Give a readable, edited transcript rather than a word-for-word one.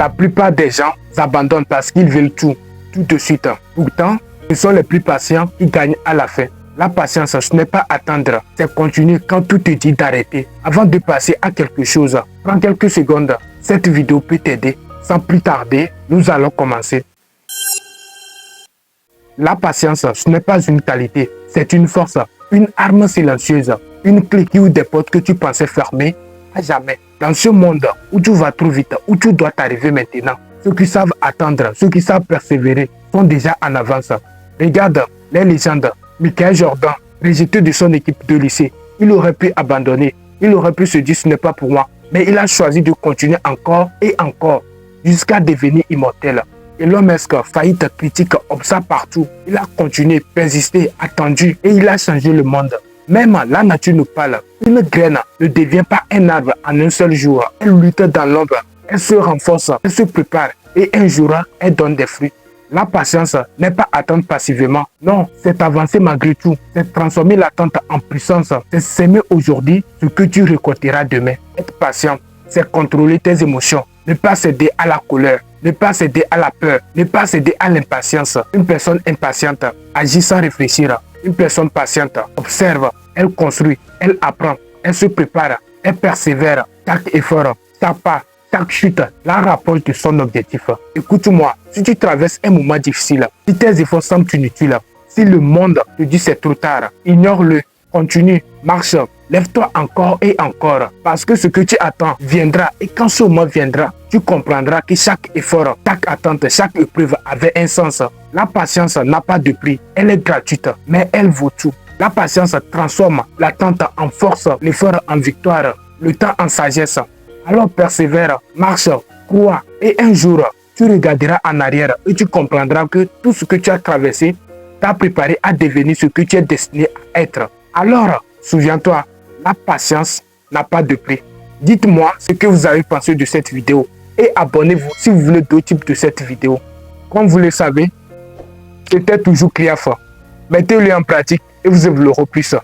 La plupart des gens abandonnent parce qu'ils veulent tout de suite. Pourtant, ce sont les plus patients qui gagnent à la fin. La patience, ce n'est pas attendre, c'est continuer quand tout te dit d'arrêter. Avant de passer à quelque chose, prends quelques secondes. Cette vidéo peut t'aider. Sans plus tarder, nous allons commencer. La patience, ce n'est pas une qualité, c'est une force, une arme silencieuse, une clé qui ouvre des portes que tu pensais fermer à jamais. Dans ce monde où tout va trop vite, où tout doit arriver maintenant, ceux qui savent attendre, ceux qui savent persévérer sont déjà en avance. Regarde les légendes. Michael Jordan, rejeté de son équipe de lycée, il aurait pu abandonner, il aurait pu se dire ce n'est pas pour moi, mais il a choisi de continuer encore et encore jusqu'à devenir immortel. Elon Musk, faillite, critique, observe partout. Il a continué, persisté, attendu et il a changé le monde. Même la nature nous parle. Une graine ne devient pas un arbre en un seul jour. Elle lutte dans l'ombre, elle se renforce, elle se prépare et un jour, elle donne des fruits. La patience n'est pas attendre passivement. Non, c'est avancer malgré tout. C'est transformer l'attente en puissance. C'est s'aimer aujourd'hui ce que tu récolteras demain. Être patient, c'est contrôler tes émotions. Ne pas céder à la colère. Ne pas céder à la peur. Ne pas céder à l'impatience. Une personne impatiente agit sans réfléchir. Une personne patiente observe. Elle construit. Elle apprend. Elle se prépare. Elle persévère. Chaque effort, chaque pas, chaque chute la rapproche de son objectif. Écoute-moi, si tu traverses un moment difficile, si tes efforts semblent inutiles, si le monde te dit c'est trop tard, ignore-le, continue, marche, lève-toi encore et encore, parce que ce que tu attends viendra et quand ce moment viendra, tu comprendras que chaque effort, chaque attente, chaque épreuve avait un sens. La patience n'a pas de prix, elle est gratuite, mais elle vaut tout. La patience transforme l'attente en force, l'effort en victoire, le temps en sagesse. Alors persévère, marche, crois et un jour, tu regarderas en arrière et tu comprendras que tout ce que tu as traversé t'a préparé à devenir ce que tu es destiné à être. Alors, souviens-toi, la patience n'a pas de prix. Dites-moi ce que vous avez pensé de cette vidéo et abonnez-vous si vous voulez d'autres types de cette vidéo. Comme vous le savez, c'était toujours CRIAF. Mettez-le en pratique et vous évoluerez plus.